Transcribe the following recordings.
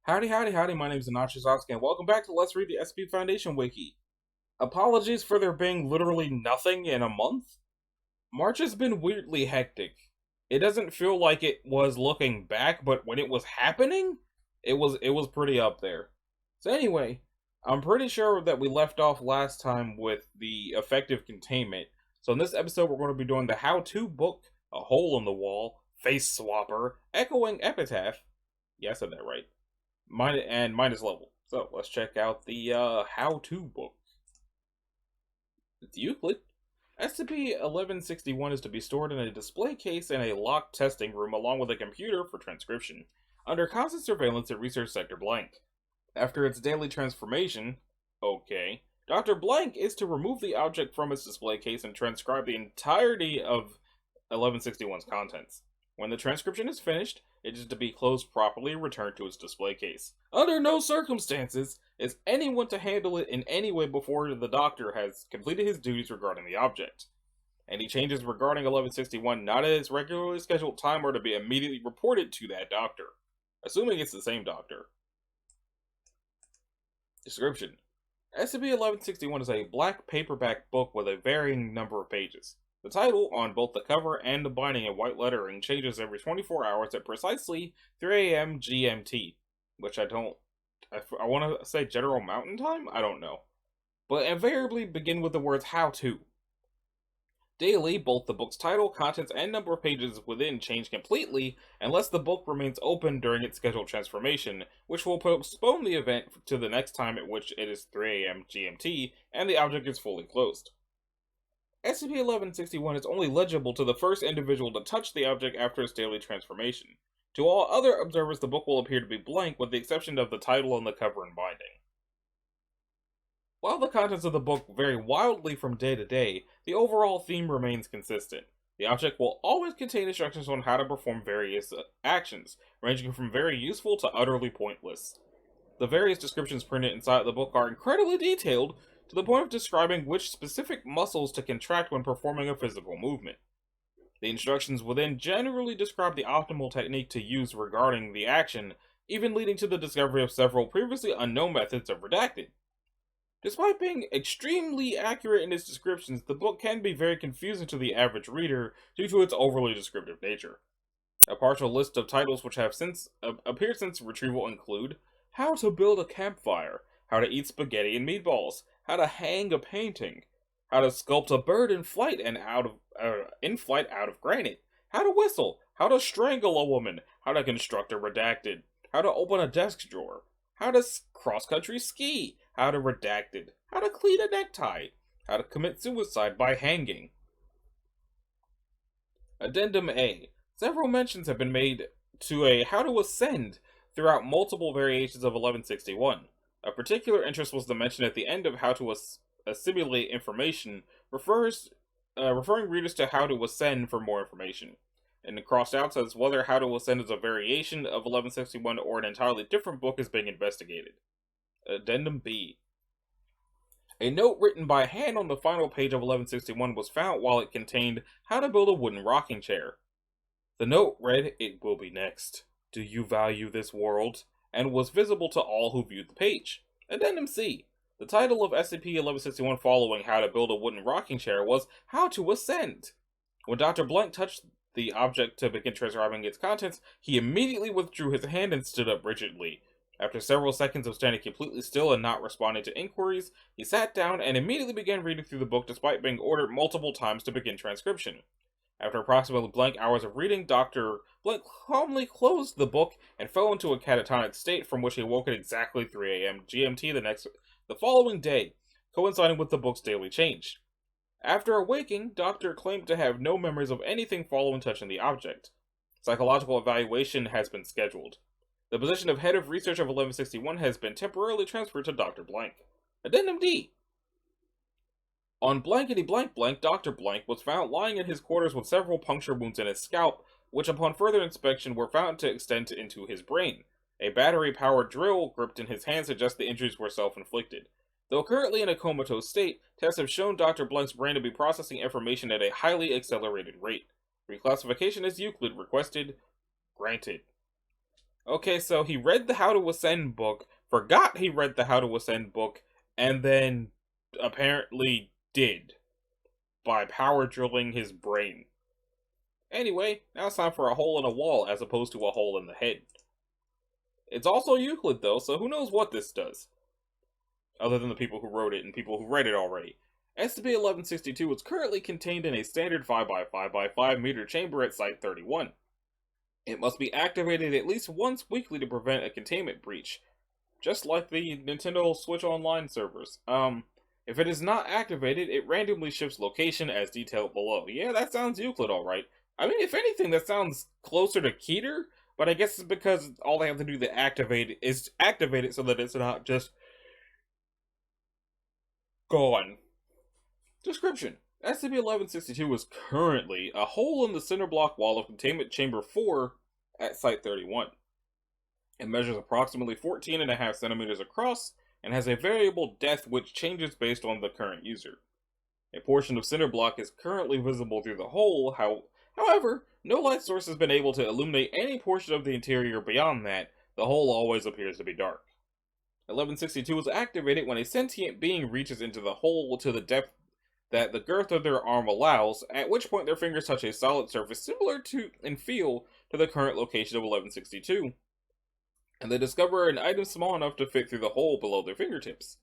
Howdy, howdy, howdy, my name is Anachizowski, and welcome back to Let's Read the SCP Foundation Wiki. Apologies for there being literally nothing in a month. March has been weirdly hectic. It doesn't feel like it was looking back, but when it was happening, it was pretty up there. So anyway, I'm pretty sure that we left off last time with the effective containment. So in this episode, we're going to be doing the how-to book, A Hole in the Wall, Face Swapper, Echoing Epitaph. Yeah, I said that right minus level. So let's check out the how-to book. It's Euclid. SCP-1161 is to be stored in a display case in a locked testing room along with a computer for transcription, under constant surveillance at Research Sector Blank. After its daily transformation, okay, Dr. Blank is to remove the object from its display case and transcribe the entirety of 1161's contents. When the transcription is finished, it is to be closed properly and returned to its display case. Under no circumstances is anyone to handle it in any way before the doctor has completed his duties regarding the object. Any changes regarding 1161 not at its regularly scheduled time are to be immediately reported to that doctor, assuming it's the same doctor. Description: SCP-1161 is a black paperback book with a varying number of pages. The title, on both the cover and the binding in white lettering, changes every 24 hours at precisely 3 a.m. GMT, which I want to say General Mountain Time? I don't know. But invariably begin with the words "how to." Daily, both the book's title, contents, and number of pages within change completely unless the book remains open during its scheduled transformation, which will postpone the event to the next time at which it is 3 a.m. GMT and the object is fully closed. SCP-1161 is only legible to the first individual to touch the object after its daily transformation. To all other observers, the book will appear to be blank, with the exception of the title on the cover and binding. While the contents of the book vary wildly from day to day, the overall theme remains consistent. The object will always contain instructions on how to perform various actions, ranging from very useful to utterly pointless. The various descriptions printed inside the book are incredibly detailed, to the point of describing which specific muscles to contract when performing a physical movement. The instructions within generally describe the optimal technique to use regarding the action, even leading to the discovery of several previously unknown methods of redacted. Despite being extremely accurate in its descriptions, the book can be very confusing to the average reader due to its overly descriptive nature. A partial list of titles which have appeared since retrieval include How to Build a Campfire, How to Eat Spaghetti and Meatballs, How to Hang a Painting, How to Sculpt a Bird in Flight out of Granite, How to Whistle, How to Strangle a Woman, How to Construct a Redacted, How to Open a Desk Drawer, How to Cross-Country Ski, How to Redacted, How to Clean a Necktie, How to Commit Suicide by Hanging. Addendum A. Several mentions have been made to a How to Ascend throughout multiple variations of 1161. Of particular interest was the mention at the end of How to Assimilate Information, referring readers to How to Ascend for more information. And the crossed out says whether How to Ascend is a variation of 1161 or an entirely different book is being investigated. Addendum B. A note written by hand on the final page of 1161 was found while it contained How to Build a Wooden Rocking Chair. The note read, "It will be next. Do you value this world?" and was visible to all who viewed the page. Addendum C. The title of SCP-1161 following How to Build a Wooden Rocking Chair was How to Ascend. When Dr. Blank touched the object to begin transcribing its contents, he immediately withdrew his hand and stood up rigidly. After several seconds of standing completely still and not responding to inquiries, he sat down and immediately began reading through the book despite being ordered multiple times to begin transcription. After approximately blank hours of reading, Dr. Blank calmly closed the book and fell into a catatonic state from which he awoke at exactly 3 a.m. GMT the following day, coinciding with the book's daily change. After awaking, Doctor claimed to have no memories of anything following touching the object. Psychological evaluation has been scheduled. The position of head of research of 1161 has been temporarily transferred to Dr. Blank. Addendum D. On blankety blank blank, Dr. Blank was found lying in his quarters with several puncture wounds in his scalp, which upon further inspection were found to extend into his brain. A battery-powered drill gripped in his hand suggests the injuries were self-inflicted. Though currently in a comatose state, tests have shown Dr. Blank's brain to be processing information at a highly accelerated rate. Reclassification as Euclid requested. Granted. Okay, so he read the How to Ascend book, forgot he read the How to Ascend book, and then apparently did by power drilling his brain. Anyway, now it's time for a hole in a wall as opposed to a hole in the head. It's also Euclid though, so who knows what this does, other than the people who wrote it and people who read it already. SCP-1162 is currently contained in a standard 5x5x5 meter chamber at Site-31. It must be activated at least once weekly to prevent a containment breach, just like the Nintendo Switch Online servers. If it is not activated, it randomly shifts location as detailed below. Yeah, that sounds Euclid alright. I mean, if anything, that sounds closer to Keter, but I guess it's because all they have to do to activate it is activate it so that it's not just gone. Description: SCP-1162 is currently a hole in the center block wall of Containment Chamber 4 at Site-31. It measures approximately 14.5 centimeters across and has a variable depth which changes based on the current user. A portion of center block is currently visible through the hole, however, no light source has been able to illuminate any portion of the interior beyond that. The hole always appears to be dark. 1162 is activated when a sentient being reaches into the hole to the depth that the girth of their arm allows, at which point their fingers touch a solid surface similar to and feel to the current location of 1162, and they discover an item small enough to fit through the hole below their fingertips.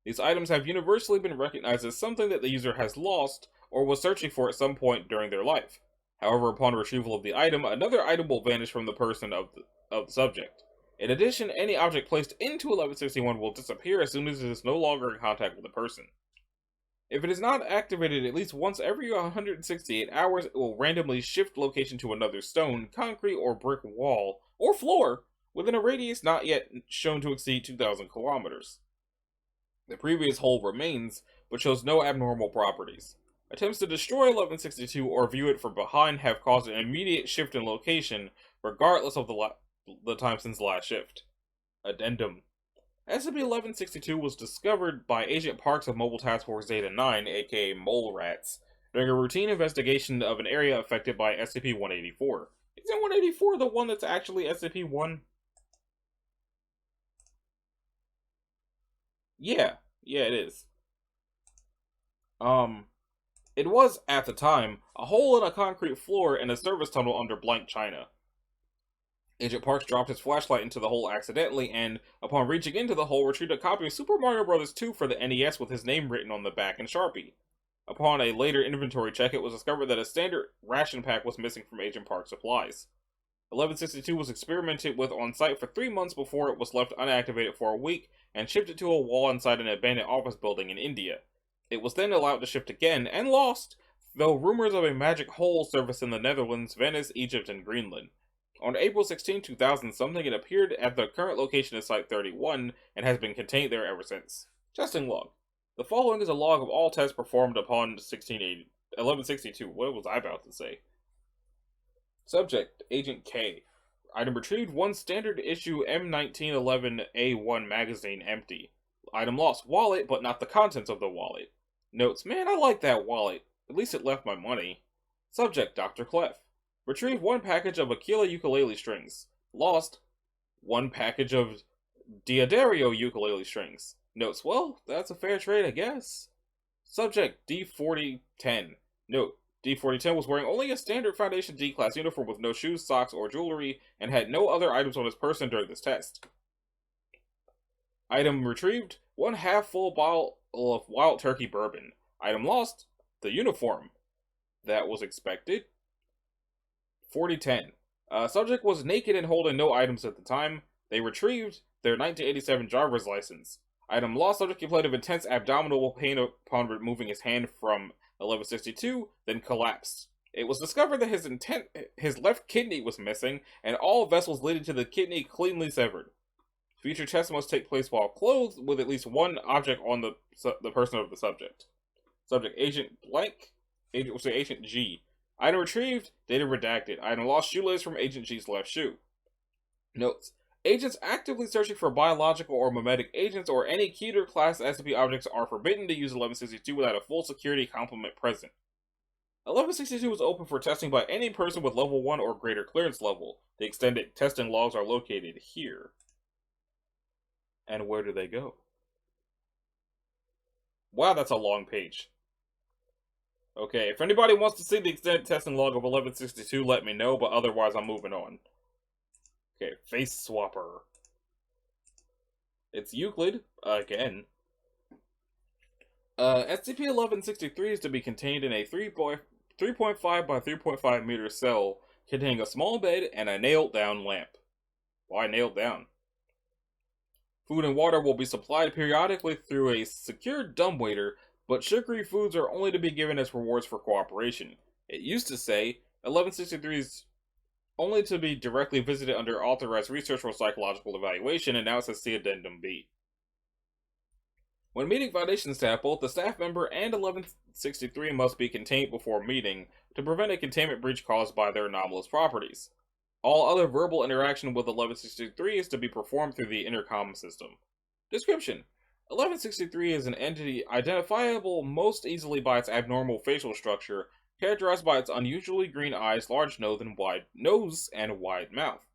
These items have universally been recognized as something that the user has lost or was searching for at some point during their life. However, upon retrieval of the item, another item will vanish from the person of the subject. In addition, any object placed into 1161 will disappear as soon as it is no longer in contact with the person. If it is not activated at least once every 168 hours, it will randomly shift location to another stone, concrete, or brick wall, or floor, within a radius not yet shown to exceed 2,000 kilometers. The previous hole remains, but shows no abnormal properties. Attempts to destroy 1162 or view it from behind have caused an immediate shift in location, regardless of the time since the last shift. Addendum: SCP-1162 was discovered by Agent Parks of Mobile Task Force Zeta-9, aka Mole Rats, during a routine investigation of an area affected by SCP-184. Isn't 184 the one that's actually SCP-1? Yeah, it is. It was, at the time, a hole in a concrete floor in a service tunnel under blank China. Agent Parks dropped his flashlight into the hole accidentally and, upon reaching into the hole, retrieved a copy of Super Mario Bros. 2 for the NES with his name written on the back in Sharpie. Upon a later inventory check, it was discovered that a standard ration pack was missing from Agent Parks' supplies. 1162 was experimented with on site for 3 months before it was left unactivated for a week and shifted to a wall inside an abandoned office building in India. It was then allowed to shift again, and lost, though rumors of a magic hole surfaced in the Netherlands, Venice, Egypt, and Greenland. On April 16, 2000-something, it appeared at the current location of Site-31 and has been contained there ever since. Testing log. The following is a log of all tests performed upon 1162. What was I about to say? Subject: Agent K. Item retrieved: 1 standard issue M1911A1 magazine empty. Item lost: wallet, but not the contents of the wallet. Notes: man, I like that wallet. At least it left my money. Subject: Dr. Clef. Retrieved: 1 package of Aquila ukulele strings. Lost: 1 package of Diodario ukulele strings. Notes: well, that's a fair trade, I guess. Subject: D4010. Note: D4010 was wearing only a standard Foundation D-Class uniform with no shoes, socks, or jewelry, and had no other items on his person during this test. Item retrieved: 1 half-full bottle of Wild Turkey bourbon. Item lost: the uniform. That was expected. 4010. Subject was naked and holding no items at the time. They retrieved their 1987 driver's license. Item lost: subject complained of intense abdominal pain upon removing his hand from 1162, then collapsed. It was discovered that his left kidney was missing, and all vessels leading to the kidney cleanly severed. Future tests must take place while clothed, with at least 1 object on the person of the subject. Subject: Agent Blank. Agent G. Item retrieved: data redacted. Item lost: shoelace from Agent G's left shoe. Notes: agents actively searching for biological or memetic agents or any Keter class SCP objects are forbidden to use 1162 without a full security complement present. 1162 is open for testing by any person with level 1 or greater clearance level. The extended testing logs are located here. And where do they go? Wow, that's a long page. Okay, if anybody wants to see the extended testing log of 1162, let me know, but otherwise I'm moving on. Okay, face swapper. It's Euclid Again. SCP-1163 is to be contained in a 3.5 by 3.5 meter cell containing a small bed and a nailed-down lamp. Why nailed down? Food and water will be supplied periodically through a secured dumbwaiter, but sugary foods are only to be given as rewards for cooperation. It used to say 1163 is only to be directly visited under authorized research or psychological evaluation, and now it says see Addendum B. When meeting Foundation staff, both the staff member and 1163 must be contained before meeting to prevent a containment breach caused by their anomalous properties. All other verbal interaction with 1163 is to be performed through the intercom system. Description: 1163 is an entity identifiable most easily by its abnormal facial structure, characterized by its unusually green eyes, large nose, and wide mouth.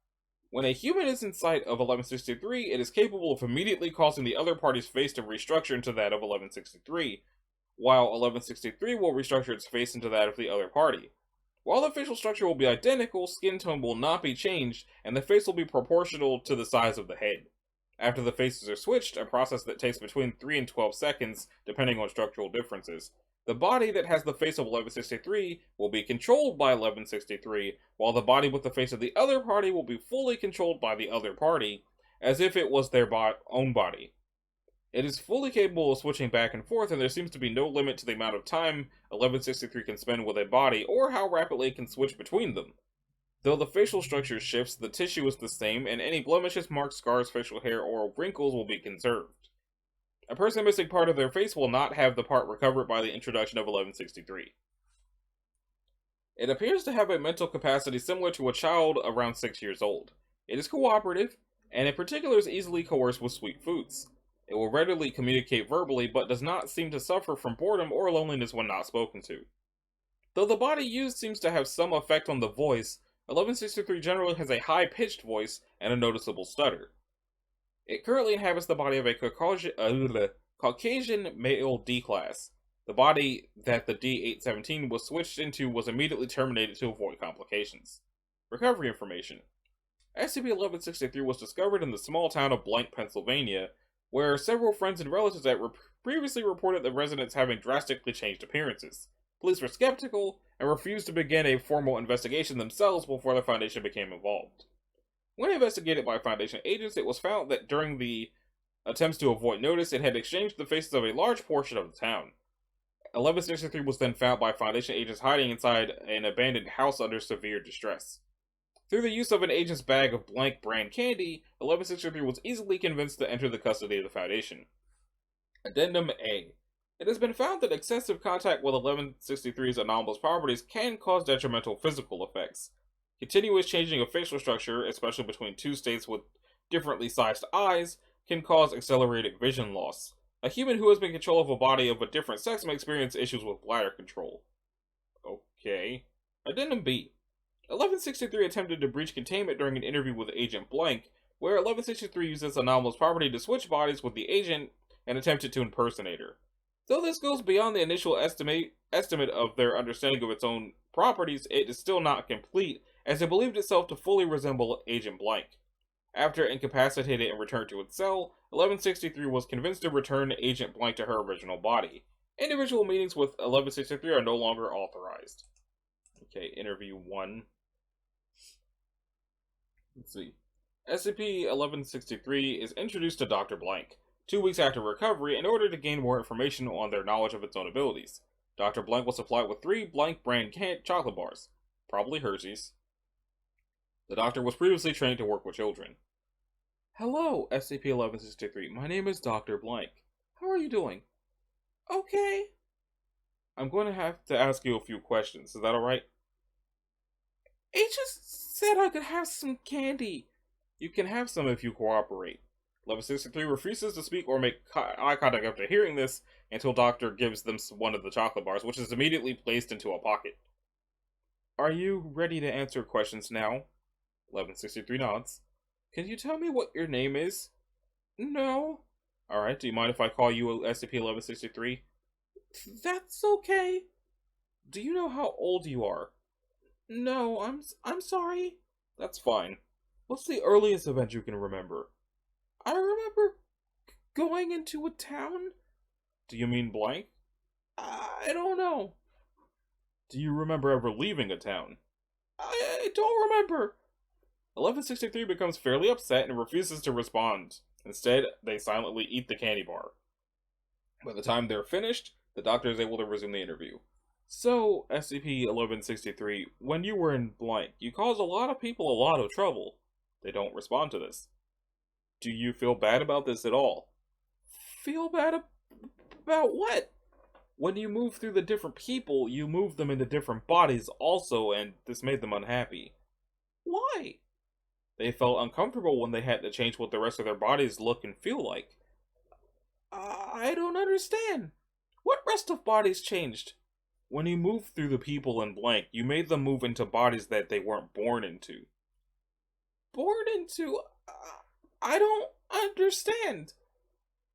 When a human is in sight of 1163, it is capable of immediately causing the other party's face to restructure into that of 1163, while 1163 will restructure its face into that of the other party. While the facial structure will be identical, skin tone will not be changed, and the face will be proportional to the size of the head. After the faces are switched, a process that takes between 3 and 12 seconds, depending on structural differences, the body that has the face of 1163 will be controlled by 1163, while the body with the face of the other party will be fully controlled by the other party, as if it was their own body. It is fully capable of switching back and forth, and there seems to be no limit to the amount of time 1163 can spend with a body, or how rapidly it can switch between them. Though the facial structure shifts, the tissue is the same, and any blemishes, marks, scars, facial hair, or wrinkles will be conserved. A person missing part of their face will not have the part recovered by the introduction of 1163. It appears to have a mental capacity similar to a child around 6 years old. It is cooperative, and in particular is easily coerced with sweet foods. It will readily communicate verbally, but does not seem to suffer from boredom or loneliness when not spoken to. Though the body used seems to have some effect on the voice, 1163 generally has a high-pitched voice and a noticeable stutter. It currently inhabits the body of a Caucasian male D-class. The body that the D-817 was switched into was immediately terminated to avoid complications. Recovery information. SCP-1163 was discovered in the small town of Blank, Pennsylvania, where several friends and relatives that previously reported the residents having drastically changed appearances. Police were skeptical and refused to begin a formal investigation themselves before the Foundation became involved. When investigated by Foundation agents, it was found that during the attempts to avoid notice, it had exchanged the faces of a large portion of the town. 1163 was then found by Foundation agents hiding inside an abandoned house under severe distress. Through the use of an agent's bag of blank brand candy, 1163 was easily convinced to enter the custody of the Foundation. Addendum A. It has been found that excessive contact with 1163's anomalous properties can cause detrimental physical effects. Continuous changing of facial structure, especially between two states with differently sized eyes, can cause accelerated vision loss. A human who has been in control of a body of a different sex may experience issues with bladder control. Okay. Addendum B. 1163 attempted to breach containment during an interview with Agent Blank, where 1163 uses anomalous property to switch bodies with the agent and attempted to impersonate her. Though this goes beyond the initial estimate of their understanding of its own properties, it is still not complete, as it believed itself to fully resemble Agent Blank. After incapacitated and returned to its cell, 1163 was convinced to return Agent Blank to her original body. Individual meetings with 1163 are no longer authorized. Okay, interview 1. Let's see. SCP-1163 is introduced to Dr. Blank 2 weeks after recovery in order to gain more information on their knowledge of its own abilities. Dr. Blank was supplied with 3 Blank brand chocolate bars, probably Hershey's. The doctor was previously trained to work with children. Hello, SCP-1163. My name is Dr. Blank. How are you doing? Okay. I'm going to have to ask you a few questions. Is that alright? He just said I could have some candy. You can have some if you cooperate. Level 63 refuses to speak or make eye contact after hearing this until Doctor gives them one of the chocolate bars, which is immediately placed into a pocket. Are you ready to answer questions now? 1163 nods. Can you tell me what your name is? No. Alright, do you mind if I call you SCP-1163? That's okay. Do you know how old you are? No, I'm sorry. That's fine. What's the earliest event you can remember? I remember going into a town. Do you mean blank? I don't know. Do you remember ever leaving a town? I don't remember. 1163 becomes fairly upset and refuses to respond. Instead, they silently eat the candy bar. By the time they're finished, the doctor is able to resume the interview. So, SCP-1163, when you were in blank, you caused a lot of people a lot of trouble. They don't respond to this. Do you feel bad about this at all? Feel bad about what? When you move through the different people, you move them into different bodies also, and this made them unhappy. Why? They felt uncomfortable when they had to change what the rest of their bodies look and feel like. I don't understand. What rest of bodies changed? When you moved through the people in blank, you made them move into bodies that they weren't born into. Born into? I don't understand.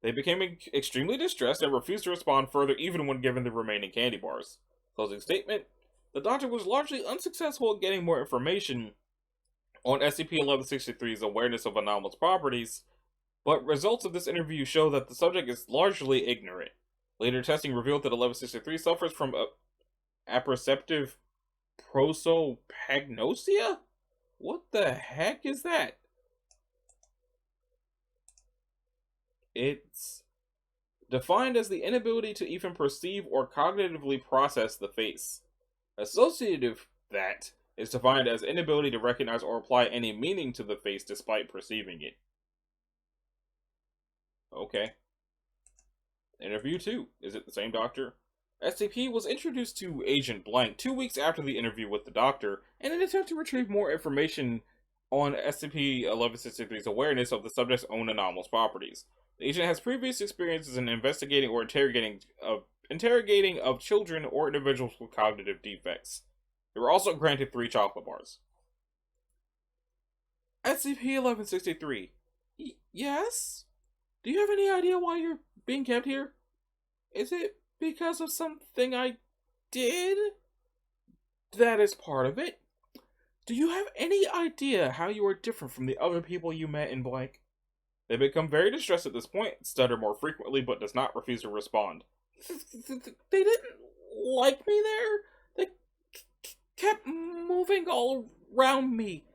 They became extremely distressed and refused to respond further even when given the remaining candy bars. Closing statement. The doctor was largely unsuccessful at getting more information on SCP-1163's awareness of anomalous properties, but results of this interview show that the subject is largely ignorant. Later testing revealed that 1163 suffers from apperceptive prosopagnosia? What the heck is that? It's defined as the inability to even perceive or cognitively process the face. Associative that is defined as inability to recognize or apply any meaning to the face despite perceiving it. Okay. Interview 2. Is it the same doctor? SCP was introduced to Agent Blank 2 weeks after the interview with the doctor in an attempt to retrieve more information on SCP-1163's awareness of the subject's own anomalous properties. The agent has previous experiences in investigating or interrogating of children or individuals with cognitive defects. They were also granted 3 chocolate bars. SCP-1163. Yes? Do you have any idea why you're being kept here? Is it because of something I did? That is part of it. Do you have any idea how you are different from the other people you met in blank? They become very distressed at this point, stutter more frequently, but does not refuse to respond. They didn't like me there? They kept moving all around me.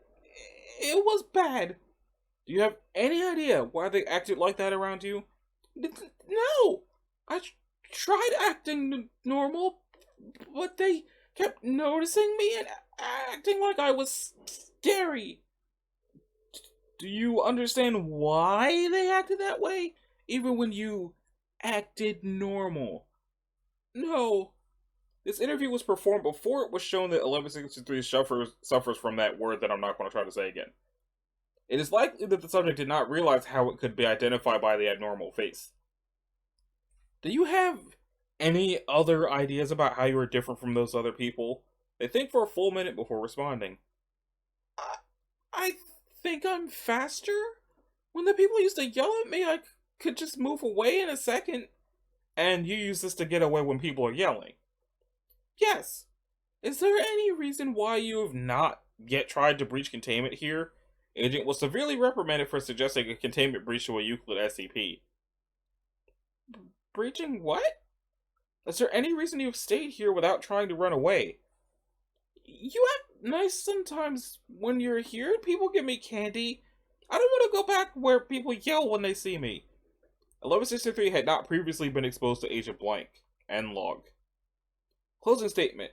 It was bad. Do you have any idea why they acted like that around you? No! I tried acting normal, but they kept noticing me and acting like I was scary. Do you understand why they acted that way? Even when you acted normal? No. This interview was performed before it was shown that 1163 suffers from that word that I'm not going to try to say again. It is likely that the subject did not realize how it could be identified by the abnormal face. Do you have any other ideas about how you are different from those other people? They think for a full minute before responding. I think I'm faster? When the people used to yell at me, I could just move away in a second. And you use this to get away when people are yelling? Yes. Is there any reason why you have not yet tried to breach containment here? Agent was severely reprimanded for suggesting a containment breach to a Euclid SCP. Breaching what? Is there any reason you've stayed here without trying to run away? You act nice sometimes when you're here. People give me candy. I don't want to go back where people yell when they see me. 1163 had not previously been exposed to Agent Blank. End log. Closing statement.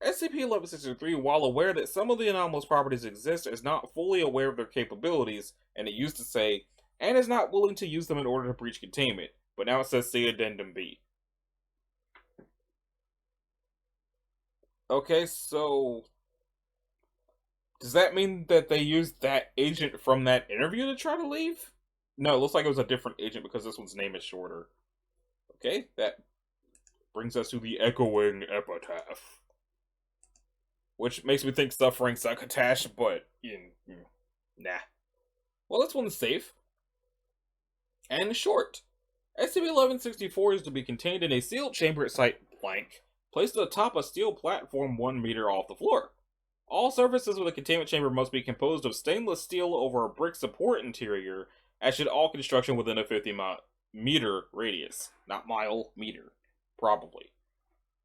SCP-1163, while aware that some of the anomalous properties exist, is not fully aware of their capabilities, and it used to say, and is not willing to use them in order to breach containment, but now it says see Addendum B. Okay, so does that mean that they used that agent from that interview to try to leave? No, it looks like it was a different agent because this one's name is shorter. Okay, that brings us to the Echoing Epitaph. Which makes me think Suffering Succotash, but nah. Well, this one's safe and short. SCP-1164 is to be contained in a sealed chamber at Site Blank, placed atop a steel platform 1 meter off the floor. All surfaces with a containment chamber must be composed of stainless steel over a brick support interior, as should all construction within a 50-meter radius. Not mile, meter. Probably.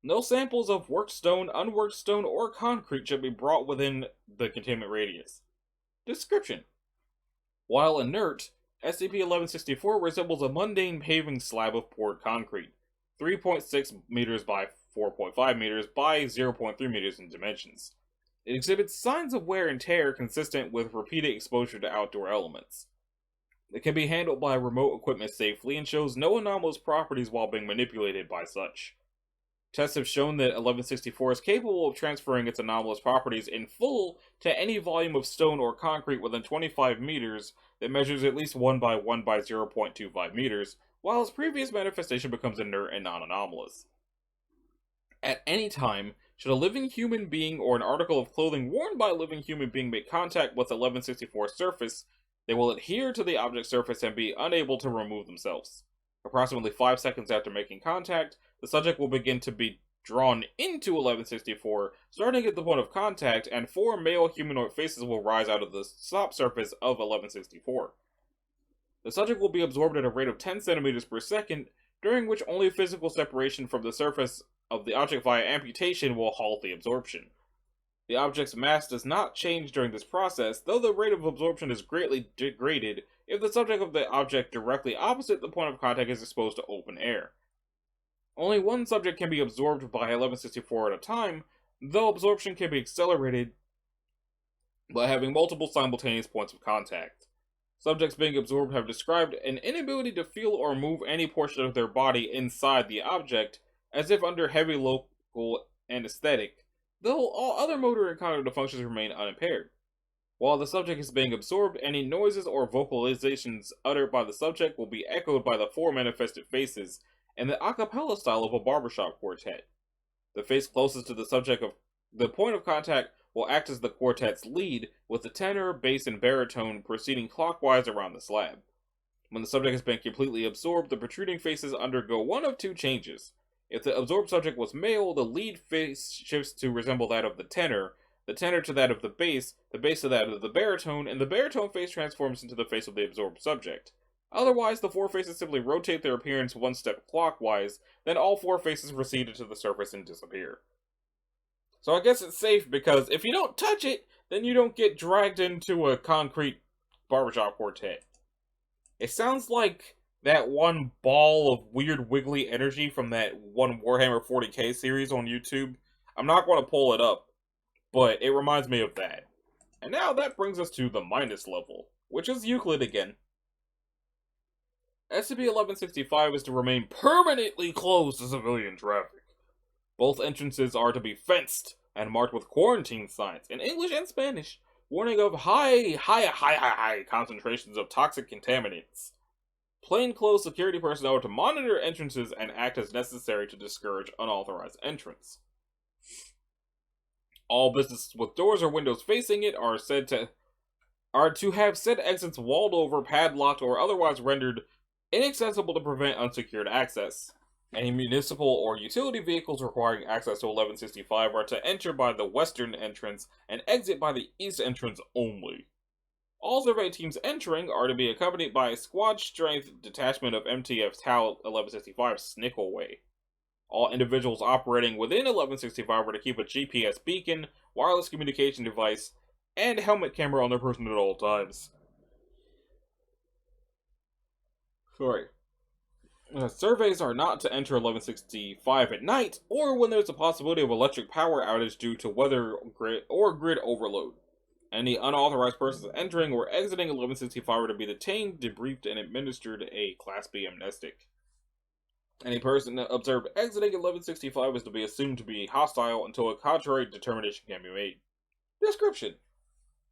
No samples of worked stone, unworked stone, or concrete should be brought within the containment radius. Description: while inert, SCP-1164 resembles a mundane paving slab of poured concrete, 3.6 meters by 4.5 meters by 0.3 meters in dimensions. It exhibits signs of wear and tear consistent with repeated exposure to outdoor elements. It can be handled by remote equipment safely and shows no anomalous properties while being manipulated by such. Tests have shown that 1164 is capable of transferring its anomalous properties in full to any volume of stone or concrete within 25 meters that measures at least 1 by 1 by 0.25 meters, while its previous manifestation becomes inert and non-anomalous. At any time, should a living human being or an article of clothing worn by a living human being make contact with 1164's surface, they will adhere to the object's surface and be unable to remove themselves. Approximately 5 seconds after making contact, the subject will begin to be drawn into 1164, starting at the point of contact, and 4 male humanoid faces will rise out of the top surface of 1164. The subject will be absorbed at a rate of 10 centimeters per second, during which only physical separation from the surface of the object via amputation will halt the absorption. The object's mass does not change during this process, though the rate of absorption is greatly degraded if the subject of the object directly opposite the point of contact is exposed to open air. Only one subject can be absorbed by 1164 at a time, though absorption can be accelerated by having multiple simultaneous points of contact. Subjects being absorbed have described an inability to feel or move any portion of their body inside the object, as if under heavy local anesthetic, though all other motor and cognitive functions remain unimpaired. While the subject is being absorbed, any noises or vocalizations uttered by the subject will be echoed by the 4 manifested faces in the a cappella style of a barbershop quartet. The face closest to the subject of the point of contact will act as the quartet's lead, with the tenor, bass, and baritone proceeding clockwise around the slab. When the subject has been completely absorbed, the protruding faces undergo one of 2 changes. If the absorbed subject was male, the lead face shifts to resemble that of the tenor to that of the bass to that of the baritone, and the baritone face transforms into the face of the absorbed subject. Otherwise, the 4 faces simply rotate their appearance 1 step clockwise, then all 4 faces recede into the surface and disappear. So I guess it's safe because if you don't touch it, then you don't get dragged into a concrete barbershop quartet. It sounds like that one ball of weird wiggly energy from that one Warhammer 40k series on YouTube. I'm not going to pull it up, but it reminds me of that. And now that brings us to the minus level, which is Euclid Again. SCP-1165 is to remain permanently closed to civilian traffic. Both entrances are to be fenced and marked with quarantine signs in English and Spanish, warning of high concentrations of toxic contaminants. Plainclothes security personnel are to monitor entrances and act as necessary to discourage unauthorized entrance. All businesses with doors or windows facing it are to have said exits walled over, padlocked, or otherwise rendered inaccessible to prevent unsecured access. Any municipal or utility vehicles requiring access to 1165 are to enter by the western entrance and exit by the east entrance only. All survey teams entering are to be accompanied by a squad-strength detachment of MTF Tau 1165 Snickelway. All individuals operating within 1165 are to keep a GPS beacon, wireless communication device, and helmet camera on their person at all times. Surveys are not to enter 1165 at night, or when there's a possibility of electric power outage due to weather grid overload. Any unauthorized persons entering or exiting 1165 are to be detained, debriefed, and administered a Class B amnestic. Any person observed exiting 1165 is to be assumed to be hostile until a contrary determination can be made. Description: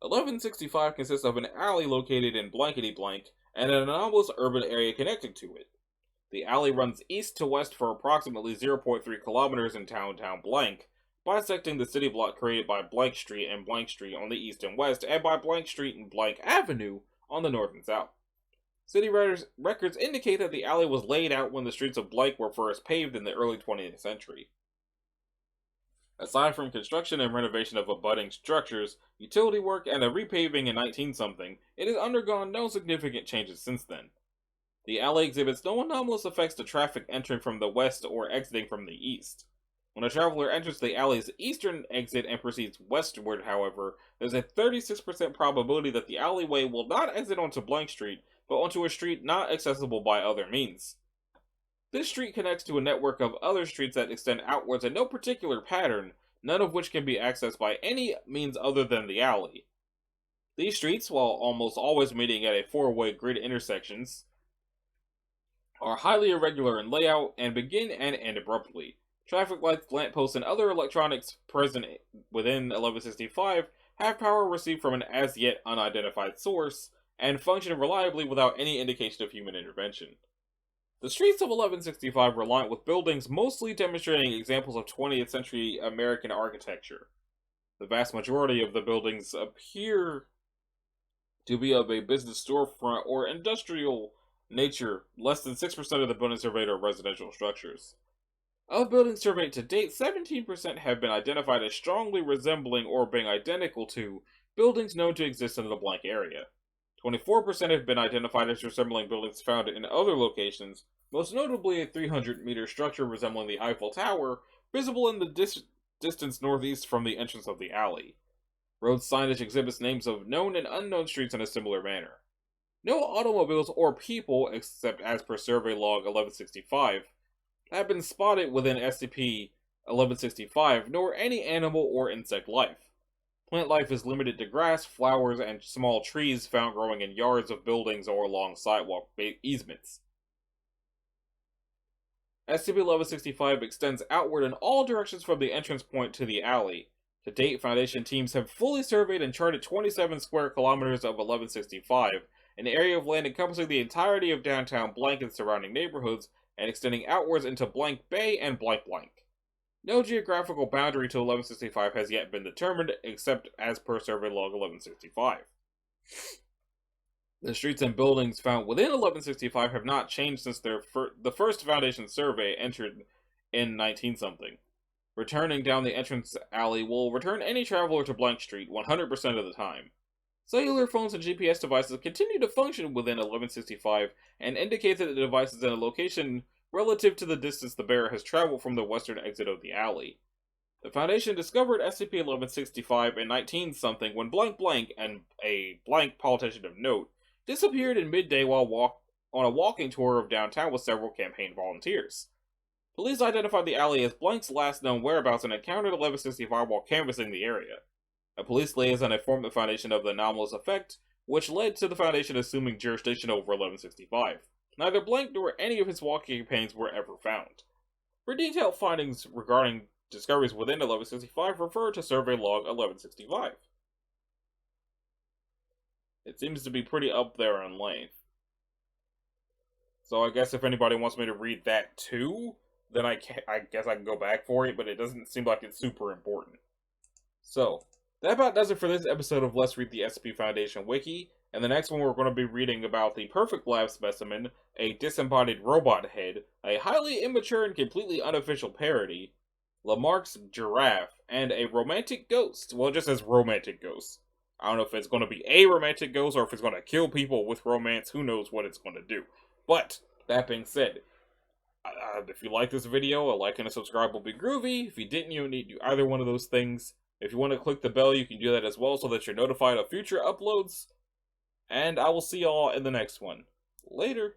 1165 consists of an alley located in blankety blank, and an anomalous urban area connecting to it. The alley runs east to west for approximately 0.3 kilometers in downtown Blank, bisecting the city block created by Blank Street and Blank Street on the east and west, and by Blank Street and Blank Avenue on the north and south. City records indicate that the alley was laid out when the streets of Blank were first paved in the early 20th century. Aside from construction and renovation of abutting structures, utility work, and a repaving in 19-something, it has undergone no significant changes since then. The alley exhibits no anomalous effects to traffic entering from the west or exiting from the east. When a traveler enters the alley's eastern exit and proceeds westward, however, there's a 36% probability that the alleyway will not exit onto Blank Street, but onto a street not accessible by other means. This street connects to a network of other streets that extend outwards in no particular pattern, none of which can be accessed by any means other than the alley. These streets, while almost always meeting at a four-way grid intersections, are highly irregular in layout and begin and end abruptly. Traffic lights, lampposts, and other electronics present within 1165 have power received from an as-yet unidentified source, and function reliably without any indication of human intervention. The streets of 1165 are lined with buildings mostly demonstrating examples of 20th century American architecture. The vast majority of the buildings appear to be of a business storefront or industrial nature. Less than 6% of the buildings surveyed are residential structures. Of buildings surveyed to date, 17% have been identified as strongly resembling or being identical to buildings known to exist in the Blank area. 24% have been identified as resembling buildings found in other locations, most notably a 300-meter structure resembling the Eiffel Tower, visible in the distance northeast from the entrance of the alley. Road signage exhibits names of known and unknown streets in a similar manner. No automobiles or people, except as per Survey Log 1165, have been spotted within SCP 1165, nor any animal or insect life. Plant life is limited to grass, flowers, and small trees found growing in yards of buildings or along sidewalk easements. SCP-1165 extends outward in all directions from the entrance point to the alley. To date, Foundation teams have fully surveyed and charted 27 square kilometers of 1165, an area of land encompassing the entirety of downtown Blank and surrounding neighborhoods, and extending outwards into Blank Bay and Blank Blank. No geographical boundary to 1165 has yet been determined, except as per Survey Log 1165. The streets and buildings found within 1165 have not changed since the first Foundation survey entered in 19-something. Returning down the entrance alley will return any traveler to Blank Street 100% of the time. Cellular phones and GPS devices continue to function within 1165 and indicate that the device is in a location relative to the distance the bearer has traveled from the western exit of the alley. The Foundation discovered SCP-1165 in 19-something when Blank Blank and a Blank politician of note disappeared in midday while on a walking tour of downtown with several campaign volunteers. Police identified the alley as Blank's last known whereabouts and encountered 1165 while canvassing the area. A police liaison informed the Foundation of the anomalous effect, which led to the Foundation assuming jurisdiction over 1165. Neither Blank nor any of his walking companions were ever found. For detailed findings regarding discoveries within 1165, refer to Survey Log 1165. It seems to be pretty up there in length. So I guess if anybody wants me to read that too, then I guess I can go back for it, but it doesn't seem like it's super important. So, that about does it for this episode of Let's Read the SCP Foundation Wiki. And the next one we're going to be reading about the Perfect Lab Specimen, a disembodied robot head, a highly immature and completely unofficial parody, Lamarck's giraffe, and a romantic ghost. Well, it just says romantic ghost. I don't know if it's going to be a romantic ghost or if it's going to kill people with romance. Who knows what it's going to do. But, that being said, if you like this video, a like and a subscribe will be groovy. If you didn't, you don't need to do either one of those things. If you want to click the bell, you can do that as well so that you're notified of future uploads. And I will see y'all in the next one. Later.